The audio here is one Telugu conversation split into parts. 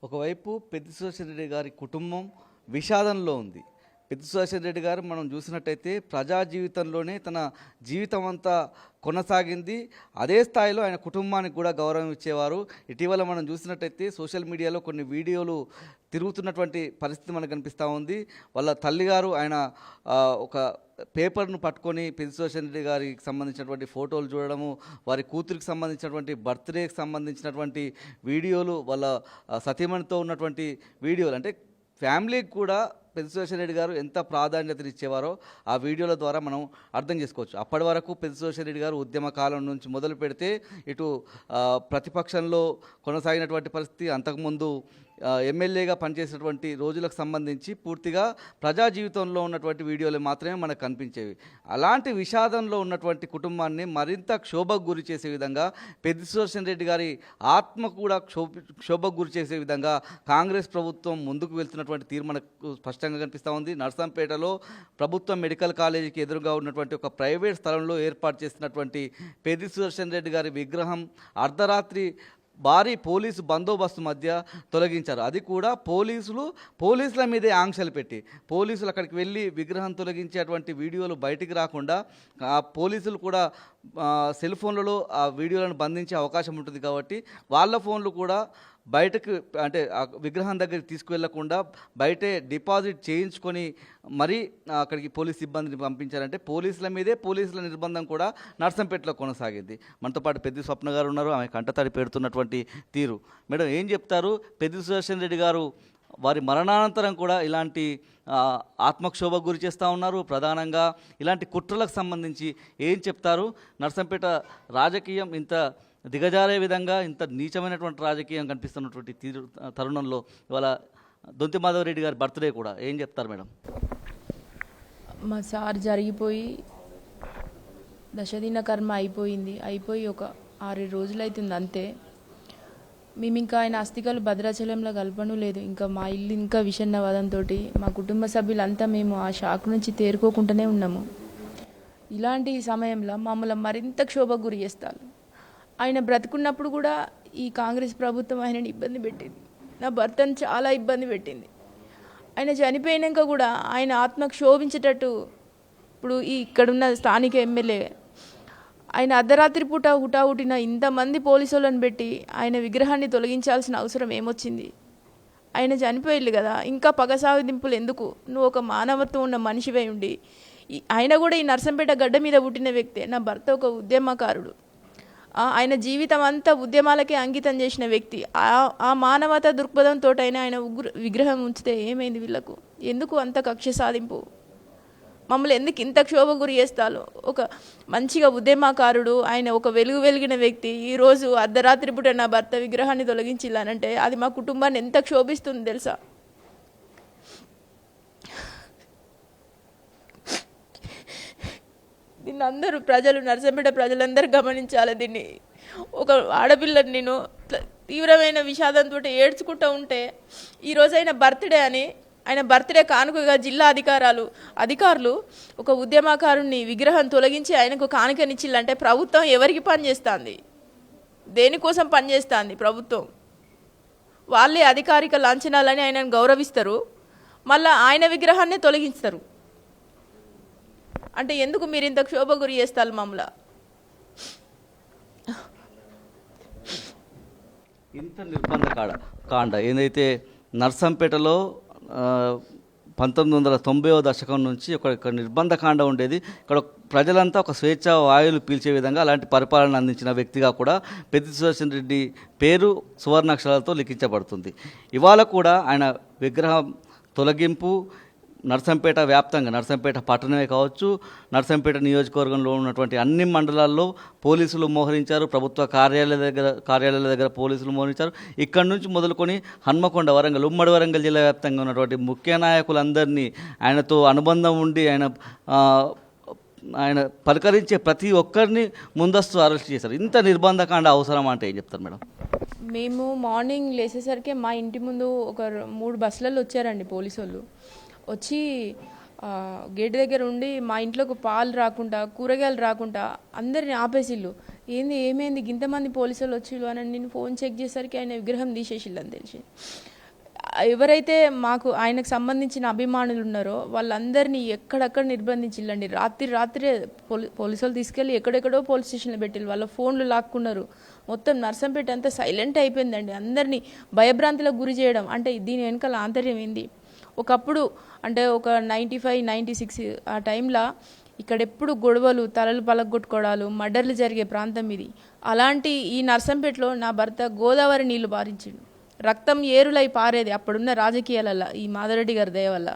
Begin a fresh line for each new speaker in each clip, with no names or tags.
ఒకవైపు పెద్ది సుదర్శన్ రెడ్డి గారి కుటుంబం విషాదంలో ఉంది. పెద్ది సుదర్శన్ రెడ్డి గారు మనం చూసినట్టయితే ప్రజా జీవితంలోనే తన జీవితం అంతా కొనసాగింది. అదే స్థాయిలో ఆయన కుటుంబానికి కూడా గౌరవం ఇచ్చేవారు. ఇటీవల మనం చూసినట్టయితే సోషల్ మీడియాలో కొన్ని వీడియోలు తిరుగుతున్నటువంటి పరిస్థితి మనకు కనిపిస్తూ ఉంది. వాళ్ళ తల్లిగారు ఆయన ఒక పేపర్ను పట్టుకొని పెద్ది సుదర్శన్ రెడ్డి గారికి సంబంధించినటువంటి ఫోటోలు చూడడము, వారి కూతురికి సంబంధించినటువంటి బర్త్డేకి సంబంధించినటువంటి వీడియోలు, వాళ్ళ సతీమణితో ఉన్నటువంటి వీడియోలు, అంటే ఫ్యామిలీకి కూడా పెద్ది సుదర్శన్ రెడ్డి గారు ఎంత ప్రాధాన్యతను ఇచ్చేవారో ఆ వీడియోల ద్వారా మనం అర్థం చేసుకోవచ్చు. అప్పటి వరకు పెద్ది సుదర్శన్ రెడ్డి గారు ఉద్యమ కాలం నుంచి మొదలు పెడితే ఇటు ప్రతిపక్షంలో కొనసాగినటువంటి పరిస్థితి, అంతకుముందు ఎమ్మెల్యేగా పనిచేసినటువంటి రోజులకు సంబంధించి పూర్తిగా ప్రజా జీవితంలో ఉన్నటువంటి వీడియోలు మాత్రమే మనకు కనిపించేవి. అలాంటి విషాదంలో ఉన్నటువంటి కుటుంబాన్ని మరింత క్షోభకు గురి చేసే విధంగా, పెద్ది సుదర్శన్ రెడ్డి గారి ఆత్మ కూడా క్షోభకు గురి చేసే విధంగా కాంగ్రెస్ ప్రభుత్వం ముందుకు వెళ్తున్నటువంటి తీరు మనకు స్పష్టంగా కనిపిస్తూ ఉంది. నర్సంపేటలో ప్రభుత్వ మెడికల్ కాలేజీకి ఎదురుగా ఉన్నటువంటి ఒక ప్రైవేట్ స్థలంలో ఏర్పాటు చేసినటువంటి పెద్ది సుదర్శన్ రెడ్డి గారి విగ్రహం అర్ధరాత్రి భారీ పోలీసు బందోబస్తు మధ్య తొలగించారు. అది కూడా పోలీసుల మీదే ఆంక్షలు పెట్టి, పోలీసులు అక్కడికి వెళ్ళి విగ్రహం తొలగించేటువంటి వీడియోలు బయటికి రాకుండా పోలీసులు కూడా సెల్ ఫోన్లలో ఆ వీడియోలను బంధించే అవకాశం ఉంటుంది కాబట్టి వాళ్ళ ఫోన్లు కూడా బయటకు, అంటే ఆ విగ్రహం దగ్గరికి తీసుకువెళ్లకుండా బయటే డిపాజిట్ చేయించుకొని మరీ అక్కడికి పోలీస్ సిబ్బందిని పంపించారంటే పోలీసుల నిర్బంధం కూడా నర్సంపేటలో కొనసాగింది. మనతో పాటు పెద్ది స్వప్న గారు ఉన్నారు, ఆమె కంటతడి పెడుతున్నటువంటి తీరు. మేడం, ఏం చెప్తారు? పెద్ది సుదర్శన్ రెడ్డి గారు వారి మరణానంతరం కూడా ఇలాంటి ఆత్మక్షోభకు గురి చేస్తూ ఉన్నారు. ప్రధానంగా ఇలాంటి కుట్రలకు సంబంధించి ఏం చెప్తారు? నర్సంపేట రాజకీయం ఇంత దిగజారే విధంగా, ఇంత నీచమైనటువంటి రాజకీయం కనిపిస్తున్నటువంటి తరుణంలో ఇవాళ దొంతి మాధవరెడ్డి గారి బర్త్డే కూడా, ఏం చెప్తారు మేడం?
మా సార్ జరిగిపోయి దశదిన కర్మ అయిపోయి ఒక 6 రోజులు అవుతుంది అంతే. మేము ఇంకా ఆయన అస్థికలు భద్రాచలంలో కలపను లేదు. ఇంకా మా ఇల్లు ఇంకా విషన్నవాదంతో మా కుటుంబ సభ్యులంతా మేము ఆ షాక్ నుంచి తేరుకోకుండానే ఉన్నాము. ఇలాంటి సమయంలో మమ్మల్ని మరింత క్షోభకు గురి చేస్తారు. ఆయన బ్రతుకున్నప్పుడు కూడా ఈ కాంగ్రెస్ ప్రభుత్వం ఆయనని ఇబ్బంది పెట్టింది, నా భర్తను చాలా ఇబ్బంది పెట్టింది. ఆయన చనిపోయినాక కూడా ఆయన ఆత్మకు శోభించేటట్టు ఇప్పుడు ఇక్కడున్న స్థానిక ఎమ్మెల్యే ఆయన అర్ధరాత్రి పూట హుటాహుటిన ఇంతమంది పోలీసులను పెట్టి ఆయన విగ్రహాన్ని తొలగించాల్సిన అవసరం ఏమొచ్చింది? ఆయన చనిపోయారు కదా, ఇంకా పగ సాధింపులు ఎందుకు? నువ్వు ఒక మానవత్వం ఉన్న మనిషివై ఉండి, ఆయన కూడా ఈ నర్సంపేట గడ్డ మీద పుట్టిన వ్యక్తే. నా భర్త ఒక ఉద్యమకారుడు, ఆయన జీవితం అంతా ఉద్యమాలకే అంకితం చేసిన వ్యక్తి. ఆ మానవతా దృక్పథంతో ఆయన విగ్రహం ఉంచితే ఏమైంది? వీళ్ళకు ఎందుకు అంత కక్ష సాధింపు? మమ్మల్ని ఎందుకు ఇంత క్షోభ గురి చేస్తారు? ఒక మంచిగా ఉద్యమకారుడు, ఆయన ఒక వెలిగిన వ్యక్తి ఈరోజు అర్ధరాత్రి పూట నా భర్త విగ్రహాన్ని తొలగించాలంటే అది మా కుటుంబాన్ని ఎంత క్షోభిస్తుంది తెలుసా? దీన్ని అందరూ నర్సంపేట ప్రజలందరూ గమనించాలి. దీన్ని ఒక ఆడపిల్లని నేను తీవ్రమైన విషాదంతో ఏడ్చుకుంటూ ఉంటే, ఈరోజు ఆయన బర్త్డే అని, ఆయన బర్త్డే కానుకగా జిల్లా అధికారులు ఒక ఉద్యమకారుని విగ్రహం తొలగించి ఆయనకు కానుకనిచ్చిల్లంటే ప్రభుత్వం ఎవరికి పనిచేస్తుంది? దేనికోసం పనిచేస్తుంది ప్రభుత్వం? వాళ్ళే అధికారిక లాంఛనాలని ఆయనను గౌరవిస్తారు, మళ్ళీ ఆయన విగ్రహాన్ని తొలగిస్తారు. అంటే ఎందుకు మీరు ఇంత క్షోభ గురి చేస్తారు మమ్మల్ని?
ఇంత నిర్బంధ కాండ ఏదైతే నర్సంపేటలో 1990వ దశకం నుంచి ఒక నిర్బంధ కాండ ఉండేది. ఇక్కడ ప్రజలంతా ఒక స్వేచ్ఛ వాయువులు పీల్చే విధంగా అలాంటి పరిపాలన అందించిన వ్యక్తిగా కూడా పెద్ది సుదర్శన్ రెడ్డి పేరు సువర్ణాక్షరాలతో లిఖించబడుతుంది. ఇవాళ కూడా ఆయన విగ్రహం తొలగింపు నర్సంపేట వ్యాప్తంగా, నర్సంపేట పట్టణమే కావచ్చు, నర్సంపేట నియోజకవర్గంలో ఉన్నటువంటి అన్ని మండలాల్లో పోలీసులు మోహరించారు. ప్రభుత్వ కార్యాలయాల దగ్గర పోలీసులు మోహరించారు. ఇక్కడి నుంచి మొదలుకొని హన్మకొండ, ఉమ్మడి వరంగల్ జిల్లా వ్యాప్తంగా ఉన్నటువంటి ముఖ్య నాయకులందరినీ, ఆయనతో అనుబంధం ఉండి ఆయన పలకరించే ప్రతి ఒక్కరిని ముందస్తు అరెస్ట్ చేశారు. ఇంత నిర్బంధకాండ అవసరం అంటే ఏం చెప్తారు మేడం?
మేము మార్నింగ్ లేచేసరికి మా ఇంటి ముందు ఒక 3 బస్సులలో వచ్చారండి పోలీసు వాళ్ళు. వచ్చి గేట్ దగ్గర ఉండి మా ఇంట్లోకి పాలు రాకుండా, కూరగాయలు రాకుండా అందరిని ఆపేసిళ్ళు. ఏంది ఏమైంది ఇంతమంది పోలీసులు వచ్చిళ్ళు అని నేను ఫోన్ చెక్ చేసేసరికి ఆయన విగ్రహం తీసేసిల్లని తెలిసి, ఎవరైతే మాకు ఆయనకు సంబంధించిన అభిమానులు ఉన్నారో వాళ్ళందరినీ ఎక్కడెక్కడ నిర్బంధించిల్లండి. రాత్రే పోలీసులు తీసుకెళ్ళి ఎక్కడెక్కడో పోలీస్ స్టేషన్లో పెట్టిల్లు. వాళ్ళ ఫోన్లు లాక్కున్నారు. మొత్తం నర్సంపేట అంతా సైలెంట్ అయిపోయిందండి. అందరినీ భయభ్రాంతులకు గురి చేయడం అంటే దీని వెనకాల ఆంతర్యం ఏంది? ఒకప్పుడు అంటే ఒక 95, 96 ఆ టైంలో ఇక్కడెప్పుడు గొడవలు, తలలు పలగొట్టుకోవడాలు, మర్డర్లు జరిగే ప్రాంతం ఇది. అలాంటి ఈ నర్సంపేటలో నా భర్త గోదావరి నీళ్లు పారించిండు. రక్తం ఏరులై పారేది అప్పుడున్న రాజకీయాలల్లో ఈ మాధవరెడ్డి గారి దయ వల్ల.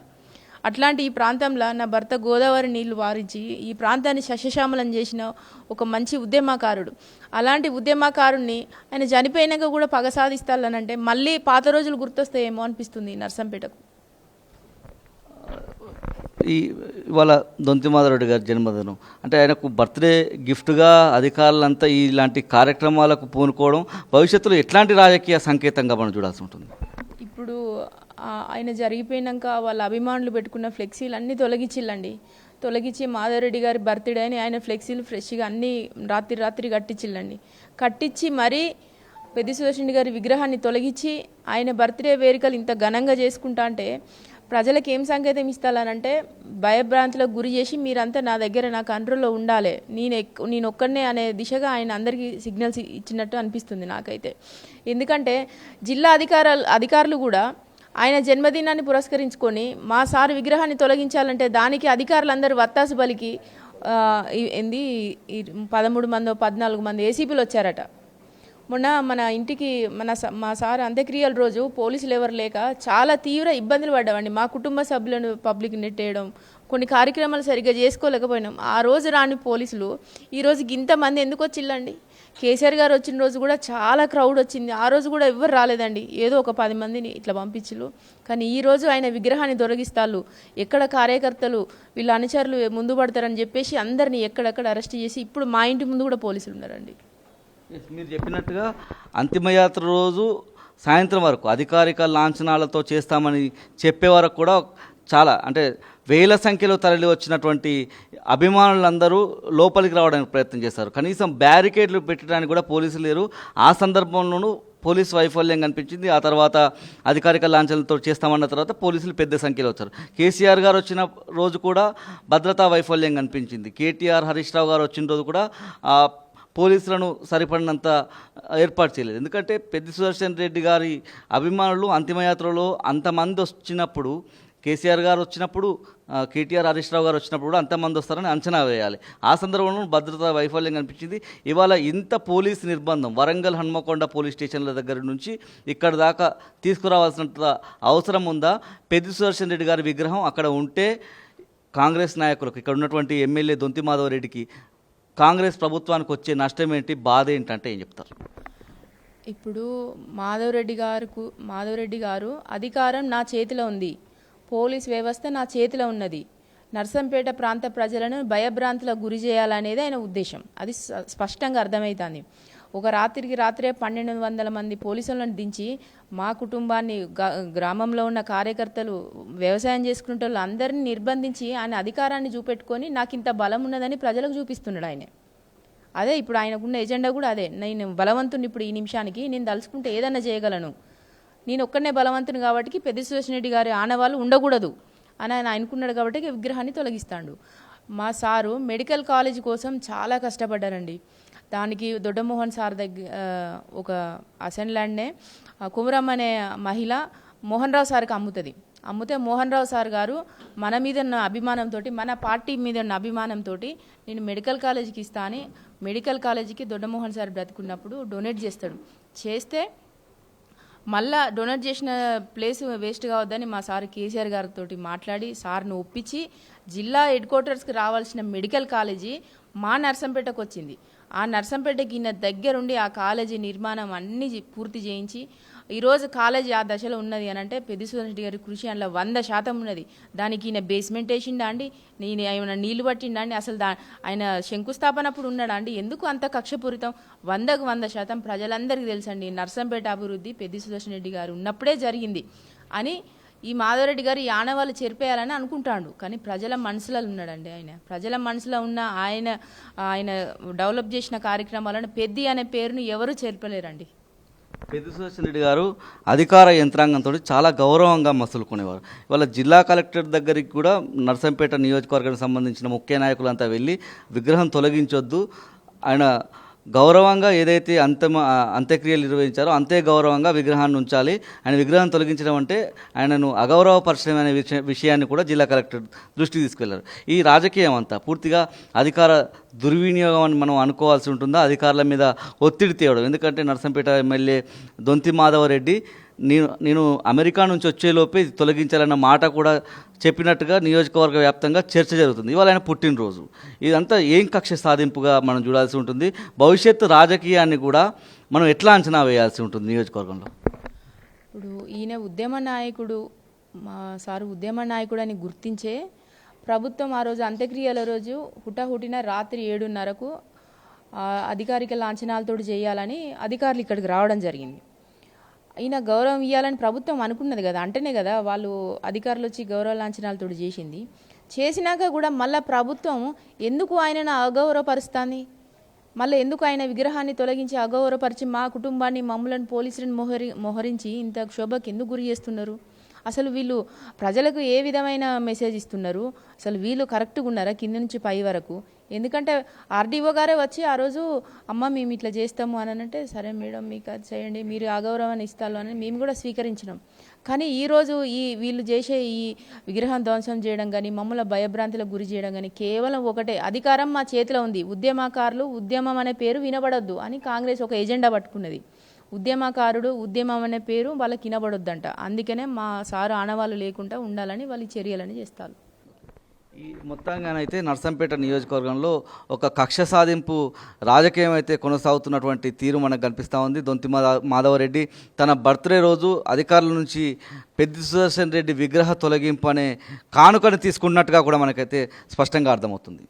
అట్లాంటి ఈ ప్రాంతంలో నా భర్త గోదావరి నీళ్లు వారించి ఈ ప్రాంతాన్ని సస్యశ్యామలం చేసిన ఒక మంచి ఉద్యమకారుడు. అలాంటి ఉద్యమకారుణ్ణి ఆయన చనిపోయినాక కూడా పగ సాధిస్తాలనంటే మళ్ళీ పాత రోజులు గుర్తొస్తాయేమో అనిపిస్తుంది నర్సంపేటకు.
ఇవాళ దొంతి మాధవరెడ్డి గారి జన్మదినం అంటే ఆయనకు బర్త్డే గిఫ్ట్గా అధికారులంతా ఇలాంటి కార్యక్రమాలకు పూనుకోవడం భవిష్యత్తులో ఎట్లాంటి రాజకీయ సంకేతంగా మనం చూడాల్సి ఉంటుంది?
ఇప్పుడు ఆయన జరిగిపోయినాక వాళ్ళ అభిమానులు పెట్టుకున్న ఫ్లెక్సీలు అన్నీ తొలగించి మాధవరెడ్డి గారి బర్త్డే అని ఆయన ఫ్లెక్సీలు ఫ్రెష్గా అన్నీ రాత్రి కట్టించిల్లండి. కట్టించి మరీ పెద్ది సుదర్శన్ గారి విగ్రహాన్ని తొలగించి ఆయన బర్త్డే వేడుకలు ఇంత ఘనంగా చేసుకుంటా అంటే ప్రజలకు ఏం సంకేతం ఇస్తానంటే భయభ్రాంతులకు గురి చేసి మీరంతా నా దగ్గర నా కంట్రోల్లో ఉండాలి, నేను ఒక్కడనే అనే దిశగా ఆయన అందరికీ సిగ్నల్స్ ఇచ్చినట్టు అనిపిస్తుంది నాకైతే. ఎందుకంటే జిల్లా అధికారులు కూడా ఆయన జన్మదినాన్ని పురస్కరించుకొని మా సార్ విగ్రహాన్ని తొలగించాలంటే దానికి అధికారులందరూ వత్తాసు పలికి 13 మందో 14 మంది ఏసీపీలు వచ్చారట. మొన్న మన ఇంటికి మా సార్ అంత్యక్రియల రోజు పోలీసులు ఎవరు లేక చాలా తీవ్ర ఇబ్బందులు పడ్డామండి. మా కుటుంబ సభ్యులను పబ్లిక్ నెట్టేయడం, కొన్ని కార్యక్రమాలు సరిగ్గా చేసుకోలేకపోయినాం. ఆ రోజు రాని పోలీసులు ఈరోజు ఇంతమంది ఎందుకు వచ్చిల్లండి? కేసీఆర్ గారు వచ్చిన రోజు కూడా చాలా క్రౌడ్ వచ్చింది. ఆ రోజు కూడా ఎవరు రాలేదండి. ఏదో ఒక 10 మందిని ఇట్లా పంపించిల్లు. కానీ ఈరోజు ఆయన విగ్రహాన్ని తొలగిస్తాళ్ళు. ఎక్కడ కార్యకర్తలు వీళ్ళ అనుచరులు ముందు పడతారని చెప్పేసి అందరినీ ఎక్కడెక్కడ అరెస్ట్ చేసి ఇప్పుడు మా ఇంటి ముందు కూడా పోలీసులు ఉన్నారండి.
మీరు చెప్పినట్టుగా అంతిమయాత్ర రోజు సాయంత్రం వరకు అధికారిక లాంఛనాలతో చేస్తామని చెప్పే వరకు కూడా చాలా అంటే వేల సంఖ్యలో తరలి వచ్చినటువంటి అభిమానులందరూ లోపలికి రావడానికి ప్రయత్నం చేశారు. కనీసం బ్యారికేడ్లు పెట్టడానికి కూడా పోలీసులు లేరు. ఆ సందర్భంలోనూ పోలీసు వైఫల్యం కనిపించింది. ఆ తర్వాత అధికారిక లాంఛనాలతో చేస్తామన్న తర్వాత పోలీసులు పెద్ద సంఖ్యలో వచ్చారు. కేసీఆర్ గారు వచ్చిన రోజు కూడా భద్రతా వైఫల్యం కనిపించింది. కేటీఆర్, హరీష్ రావు గారు వచ్చిన రోజు కూడా పోలీసులను సరిపడినంత ఏర్పాటు చేయలేదు. ఎందుకంటే పెద్ది సుదర్శన్ రెడ్డి గారి అభిమానులు అంతిమయాత్రలో అంతమంది వచ్చినప్పుడు, కేసీఆర్ గారు వచ్చినప్పుడు, కేటీఆర్, హరీష్ రావు గారు వచ్చినప్పుడు కూడా అంతమంది వస్తారని అంచనా వేయాలి. ఆ సందర్భంలో భద్రతా వైఫల్యం కనిపించింది. ఇవాళ ఇంత పోలీసు నిర్బంధం వరంగల్ హన్మకొండ పోలీస్ స్టేషన్ల దగ్గర నుంచి ఇక్కడ దాకా తీసుకురావాల్సినంత అవసరం ఉందా? పెద్ది సుదర్శన్ రెడ్డి గారి విగ్రహం అక్కడ ఉంటే కాంగ్రెస్ నాయకులకు, ఇక్కడ ఉన్నటువంటి ఎమ్మెల్యే దొంతి మాధవరెడ్డికి, కాంగ్రెస్ ప్రభుత్వానికి వచ్చే నష్టం ఏంటి, బాధ ఏంటంటే ఏం చెప్తారు?
ఇప్పుడు మాధవరెడ్డి గారు అధికారం నా చేతిలో ఉంది, పోలీస్ వ్యవస్థ నా చేతిలో ఉన్నది, నర్సంపేట ప్రాంత ప్రజలను భయభ్రాంతులకు గురి చేయాలనేది ఆయన ఉద్దేశం. అది స్పష్టంగా అర్థమవుతుంది. ఒక రాత్రే 1200 మంది పోలీసులను దించి మా కుటుంబాన్ని, గ్రామంలో ఉన్న కార్యకర్తలు, వ్యవసాయం చేసుకునే వాళ్ళు అందరినీ నిర్బంధించి ఆయన అధికారాన్ని చూపెట్టుకొని నాకు ఇంత బలం ఉన్నదని ప్రజలకు చూపిస్తున్నాడు ఆయన. అదే ఇప్పుడు ఆయనకున్న ఎజెండా కూడా అదే. నేను బలవంతుని, ఇప్పుడు ఈ నిమిషానికి నేను తలుచుకుంటే ఏదన్నా చేయగలను, నేను ఒక్కడనే బలవంతుని కాబట్టి పెద్ది సుదర్శన్ రెడ్డి గారి ఆనవాళ్ళు ఉండకూడదు అని ఆయన అనుకున్నాడు కాబట్టి విగ్రహాన్ని తొలగిస్తాడు. మా సారు మెడికల్ కాలేజ్ కోసం చాలా కష్టపడ్డారండి. దానికి దొడ్డమోహన్ సార్ దగ్గర ఒక అసెంట్ ల్యాండ్నే కుమరమ్మ అనే మహిళ మోహన్ రావు సార్కి అమ్మితే మోహన్ రావు సార్ గారు మన మీద ఉన్న అభిమానంతో, మన పార్టీ మీద ఉన్న అభిమానంతో నేను మెడికల్ కాలేజీకి ఇస్తా అని మెడికల్ కాలేజీకి దొడ్డమోహన్ సార్ బ్రతుకున్నప్పుడు డొనేట్ చేస్తే మళ్ళా డొనేట్ చేసిన ప్లేస్ వేస్ట్ కావద్దని మా సార్ కేసీఆర్ గారితో మాట్లాడి సార్ను ఒప్పించి జిల్లా హెడ్ క్వార్టర్స్కి రావాల్సిన మెడికల్ కాలేజీ మా నర్సంపేటకు వచ్చింది. ఆ నర్సంపేటకి ఈయన దగ్గరుండి ఆ కాలేజీ నిర్మాణం అన్నీ పూర్తి చేయించి ఈరోజు కాలేజీ ఆ దశలో ఉన్నది అని అంటే పెద్ది సుదర్శన్ రెడ్డి గారి కృషి అందులో 100% ఉన్నది. దానికి ఈయన బేస్మెంట్ వేసిండా అండి, నేను ఏమైనా నీళ్లు పట్టిండా అండి, అసలు ఆయన శంకుస్థాపన అప్పుడు ఉన్నాడా అండి? ఎందుకు అంత కక్షపూరితం? 100కు 100% ప్రజలందరికీ తెలుసండి నర్సంపేట అభివృద్ధి పెద్ది సుదర్శన్ రెడ్డి గారు ఉన్నప్పుడే జరిగింది అని ఈ మాధవరెడ్డి గారు ఈ ఆనవాళ్ళు చెరిపేయాలని అనుకుంటాడు, కానీ ప్రజల మనసులో ఉన్నాడండి ఆయన. ప్రజల మనసులో ఉన్న ఆయన డెవలప్ చేసిన కార్యక్రమాలను పెద్ది అనే పేరును ఎవరు చెరిపలేరండి.
పెద్ది సుదర్శన్ రెడ్డి గారు అధికార యంత్రాంగంతో చాలా గౌరవంగా మసులుకునేవారు. ఇవాళ జిల్లా కలెక్టర్ దగ్గరికి కూడా నర్సంపేట నియోజకవర్గానికి సంబంధించిన ముఖ్య నాయకులంతా వెళ్ళి విగ్రహం తొలగించొద్దు, ఆయన గౌరవంగా ఏదైతే అంత్యక్రియలు నిర్వహించారో అంతే గౌరవంగా విగ్రహాన్ని ఉంచాలి, ఆయన విగ్రహం తొలగించడం అంటే ఆయనను అగౌరవపరచడం అనే విషయాన్ని కూడా జిల్లా కలెక్టర్ దృష్టికి తీసుకెళ్లారు. ఈ రాజకీయం అంతా పూర్తిగా అధికార దుర్వినియోగం అని మనం అనుకోవాల్సి ఉంటుందా, అధికారుల మీద ఒత్తిడి తేవడం? ఎందుకంటే నర్సంపేట ఎమ్మెల్యే దొంతి మాధవరెడ్డి నేను అమెరికా నుంచి వచ్చేలోపే ఇది తొలగించాలన్న మాట కూడా చెప్పినట్టుగా నియోజకవర్గ వ్యాప్తంగా చర్చ జరుగుతుంది. ఇవాళ ఆయన పుట్టినరోజు, ఇదంతా ఏం కక్ష సాధింపుగా మనం చూడాల్సి ఉంటుంది? భవిష్యత్తు రాజకీయాన్ని కూడా మనం ఎట్లా అంచనా వేయాల్సి ఉంటుంది నియోజకవర్గంలో?
ఇప్పుడు ఈయన ఉద్యమ నాయకుడు, మా సారు ఉద్యమ నాయకుడు అని గుర్తించే ప్రభుత్వం ఆ రోజు అంత్యక్రియల రోజు హుటాహుటిన రాత్రి 7:30కు అధికారిక లాంఛనాలతో చేయాలని అధికారులు ఇక్కడికి రావడం జరిగింది. ఈయన గౌరవం ఇవ్వాలని ప్రభుత్వం అనుకున్నది కదా, అంటేనే కదా వాళ్ళు అధికారులు వచ్చి గౌరవ లాంఛనాలతో చేసింది. చేసినాక కూడా మళ్ళీ ప్రభుత్వం ఎందుకు ఆయనను అగౌరవపరుస్తుంది? మళ్ళీ ఎందుకు ఆయన విగ్రహాన్ని తొలగించి అగౌరవపరిచి మా కుటుంబాన్ని మమ్మలను పోలీసులను మోహరించి ఇంత క్షోభకు ఎందుకు గురి చేస్తున్నారు? అసలు వీళ్ళు ప్రజలకు ఏ విధమైన మెసేజ్ ఇస్తున్నారు? అసలు వీళ్ళు కరెక్ట్గా ఉన్నారా కింద నుంచి పై వరకు? ఎందుకంటే ఆర్డీఓ గారే వచ్చి ఆ రోజు అమ్మ మేము ఇట్లా చేస్తాము అని అంటే, సరే మేడం మీకు అది చేయండి, మీరు అగౌరవాన్ని ఇస్తారు అని మేము కూడా స్వీకరించినాం. కానీ ఈరోజు వీళ్ళు చేసే ఈ విగ్రహం ధ్వంసం చేయడం కానీ మమ్మల్ని భయభ్రాంతులకు గురి చేయడం కానీ కేవలం ఒకటే, అధికారం మా చేతిలో ఉంది, ఉద్యమకారులు ఉద్యమం అనే పేరు వినబడొద్దు అని కాంగ్రెస్ ఒక ఎజెండా పట్టుకున్నది. ఉద్యమకారుడు ఉద్యమం అనే పేరు వాళ్ళకి వినబడొద్దంట. అందుకనే మా సారు ఆనవాళ్ళు లేకుండా ఉండాలని వాళ్ళు చర్యలని చేస్తారు.
ఈ మొత్తంగానైతే నర్సంపేట నియోజకవర్గంలో ఒక కక్ష సాధింపు రాజకీయం అయితే కొనసాగుతున్నటువంటి తీరు మనకు కనిపిస్తూ ఉంది. దొంతి మాధవరెడ్డి తన బర్త్డే రోజు అధికారుల నుంచి పెద్ది సుదర్శన్ రెడ్డి విగ్రహ తొలగింపు అనే కానుకను తీసుకున్నట్టుగా కూడా మనకైతే స్పష్టంగా అర్థమవుతుంది.